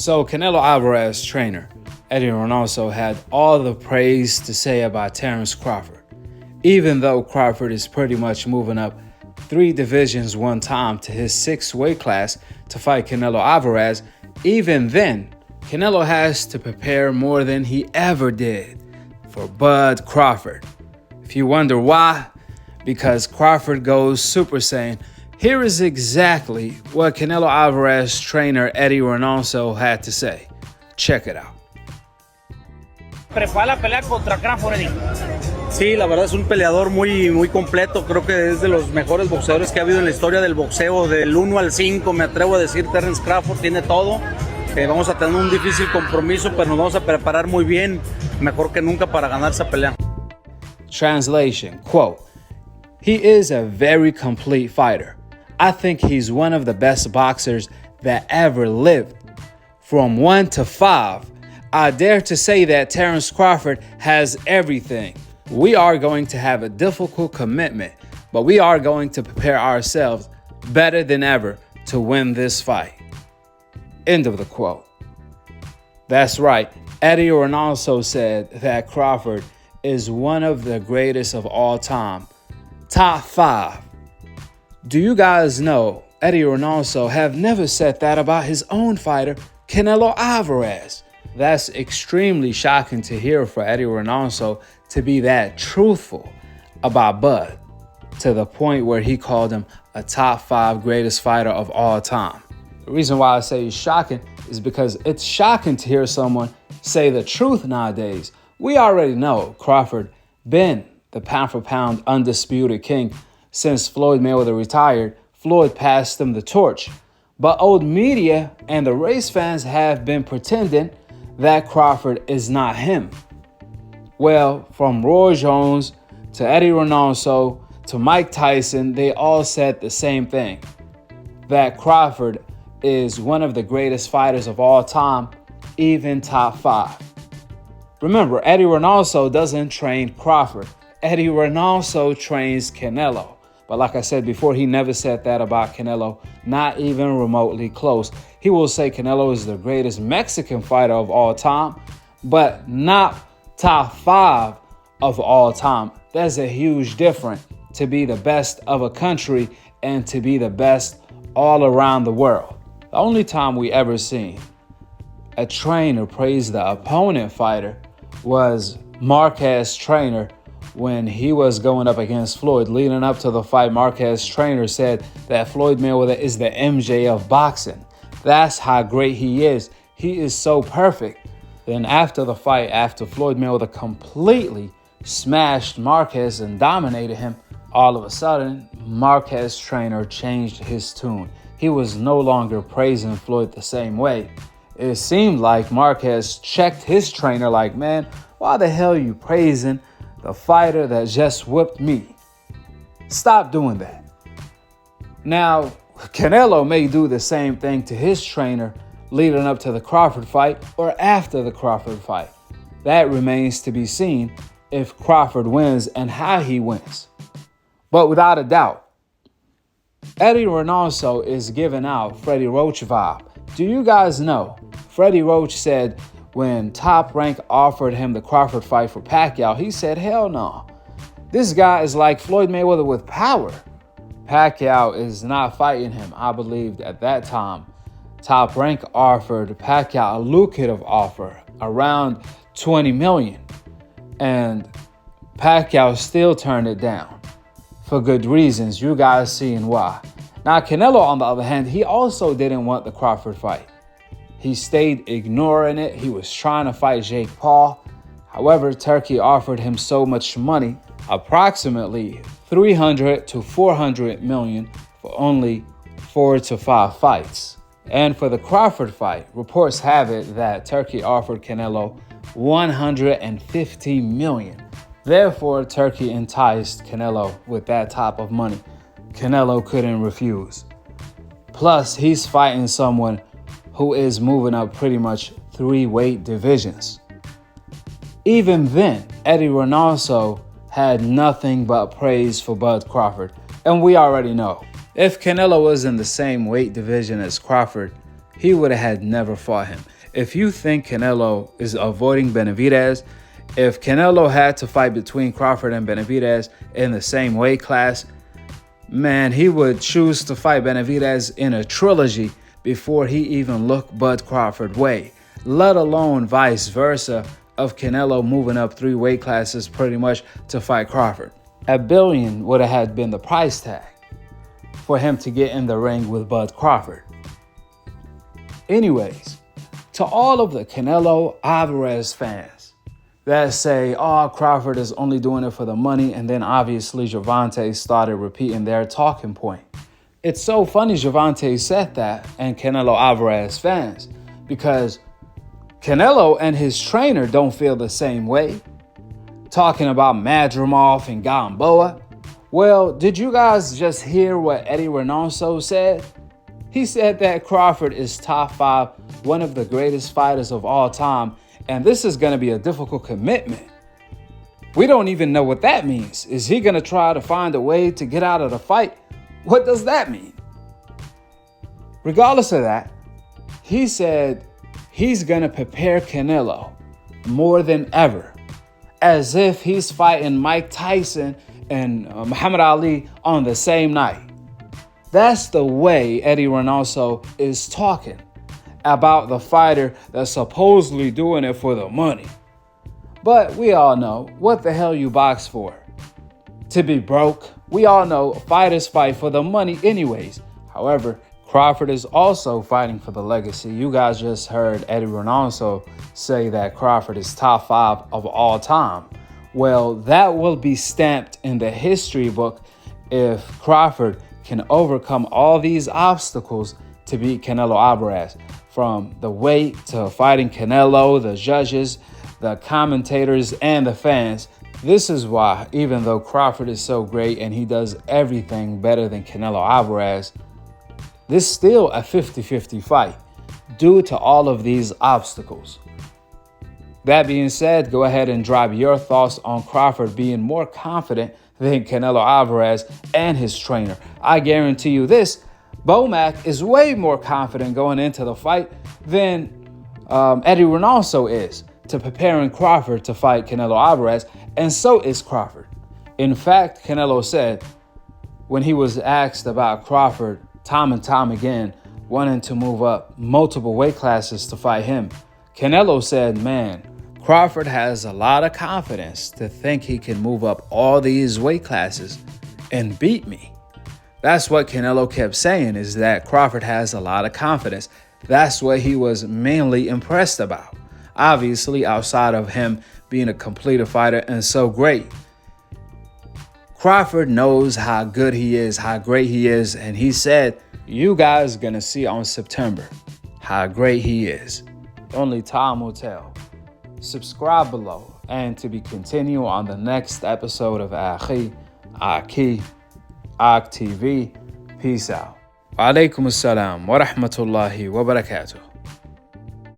So Canelo Alvarez trainer Eddie Reynoso had all the praise to say about Terence Crawford. Even though Crawford is pretty much moving up 3 divisions one time to his 6th weight class to fight Canelo Alvarez, even then, Canelo has to prepare more than he ever did for Bud Crawford. If you wonder why, because Crawford goes Super Saiyan. Here is exactly what Canelo Alvarez trainer Eddie Reynoso had to say. Check it out. Prepara la pelea contra Crawford, Eddie. Sí, la verdad es un peleador muy completo. Creo que es de los mejores boxeadores que ha habido en la historia del boxeo. Del 1 al 5, me atrevo a decir, Terence Crawford tiene todo. Vamos a tener un difícil compromiso, pero nos vamos a preparar muy bien, mejor que nunca para ganar esa pelea. Translation, quote, "He is a very complete fighter. I think he's one of the best boxers that ever lived. From 1 to 5, I dare to say that Terence Crawford has everything. We are going to have a difficult commitment, but we are going to prepare ourselves better than ever to win this fight." End of the quote. That's right. Eddie Reynoso said that Crawford is one of the greatest of all time. Top 5. Do you guys know Eddie Reynoso have never said that about his own fighter, Canelo Alvarez? That's extremely shocking to hear for Eddie Reynoso to be that truthful about Bud, to the point where he called him a top 5 greatest fighter of all time. The reason why I say it's shocking is because it's shocking to hear someone say the truth nowadays. We already know Crawford been the pound-for-pound undisputed king since Floyd Mayweather retired. Floyd passed him the torch. But old media and the race fans have been pretending that Crawford is not him. Well, from Roy Jones to Eddie Reynoso to Mike Tyson, they all said the same thing, that Crawford is one of the greatest fighters of all time, even top 5. Remember, Eddie Reynoso doesn't train Crawford. Eddie Reynoso trains Canelo. But like I said before, he never said that about Canelo, not even remotely close. He will say Canelo is the greatest Mexican fighter of all time, but not top 5 of all time. There's a huge difference to be the best of a country and to be the best all around the world. The only time we ever seen a trainer praise the opponent fighter was Marquez trainer when he was going up against Floyd. Leading up to the fight, Marquez trainer said that Floyd Mayweather is the MJ of boxing. That's how great he is. He is so perfect. Then after the fight, after Floyd Mayweather completely smashed Marquez and dominated him, all of a sudden, Marquez trainer changed his tune. He was no longer praising Floyd the same way. It seemed like Marquez checked his trainer like, man, why the hell are you praising the fighter that just whipped me? Stop doing that. Now, Canelo may do the same thing to his trainer leading up to the Crawford fight or after the Crawford fight. That remains to be seen if Crawford wins and how he wins. But without a doubt, Eddie Reynoso is giving out Freddie Roach vibe. Do you guys know? Freddie Roach said when Top Rank offered him the Crawford fight for Pacquiao, he said, hell no. This guy is like Floyd Mayweather with power. Pacquiao is not fighting him. I believed at that time, Top Rank offered Pacquiao a lucrative offer, around $20 million. And Pacquiao still turned it down. For good reasons, you guys seeing why. Now, Canelo, on the other hand, he also didn't want the Crawford fight. He stayed ignoring it. He was trying to fight Jake Paul. However, Turkey offered him so much money, approximately $300 to $400 million for only 4 to 5 fights. And for the Crawford fight, reports have it that Turkey offered Canelo $150 million. Therefore, Turkey enticed Canelo with that type of money. Canelo couldn't refuse. Plus, he's fighting someone who is moving up pretty much 3 weight divisions. Even then, Eddie Reynoso had nothing but praise for Bud Crawford. And we already know, if Canelo was in the same weight division as Crawford, he would have had never fought him. if you think Canelo is avoiding Benavidez, if Canelo had to fight between Crawford and Benavidez in the same weight class, man, he would choose to fight Benavidez in a trilogy before he even looked Bud Crawford way, let alone vice versa of Canelo moving up 3 weight classes pretty much to fight Crawford. $1 billion would have been the price tag for him to get in the ring with Bud Crawford. Anyways, to all of the Canelo Alvarez fans that say, oh, Crawford is only doing it for the money, and then obviously Gervonta started repeating their talking point. It's so funny Gervonta said that, and Canelo Alvarez fans, because Canelo and his trainer don't feel the same way. Talking about Madrimov and Gamboa. Well, did you guys just hear what Eddie Reynoso said? He said that Crawford is top 5, one of the greatest fighters of all time, and this is going to be a difficult commitment. We don't even know what that means. Is he going to try to find a way to get out of the fight? What does that mean? Regardless of that, he said he's going to prepare Canelo more than ever, as if he's fighting Mike Tyson and Muhammad Ali on the same night. That's the way Eddie Reynoso is talking about the fighter that's supposedly doing it for the money. But we all know, what the hell you box for? To be broke? We all know fighters fight for the money anyways. However, Crawford is also fighting for the legacy. You guys just heard Eddie Reynoso say that Crawford is top 5 of all time. Well, that will be stamped in the history book if Crawford can overcome all these obstacles to beat Canelo Alvarez. From the weight to fighting Canelo, the judges, the commentators, and the fans. This is why, even though Crawford is so great and he does everything better than Canelo Alvarez, this is still a 50-50 fight due to all of these obstacles. That being said, go ahead and drop your thoughts on Crawford being more confident than Canelo Alvarez and his trainer. I guarantee you this, Bomac is way more confident going into the fight than Eddie Reynoso is to preparing Crawford to fight Canelo Alvarez, and so is Crawford. In fact, Canelo said when he was asked about Crawford time and time again wanting to move up multiple weight classes to fight him, Canelo said, man, Crawford has a lot of confidence to think he can move up all these weight classes and beat me. That's what Canelo kept saying, is that Crawford has a lot of confidence. That's what he was mainly impressed about. Obviously, outside of him being a completed fighter and so great, Crawford knows how good he is, how great he is, and he said, you guys gonna see on September how great he is. Only time will tell. Subscribe below and to be continued on the next episode of Akhi, Akhi TV. Peace out. Wa alaikum assalam wa rahmatullahi wa barakatuh.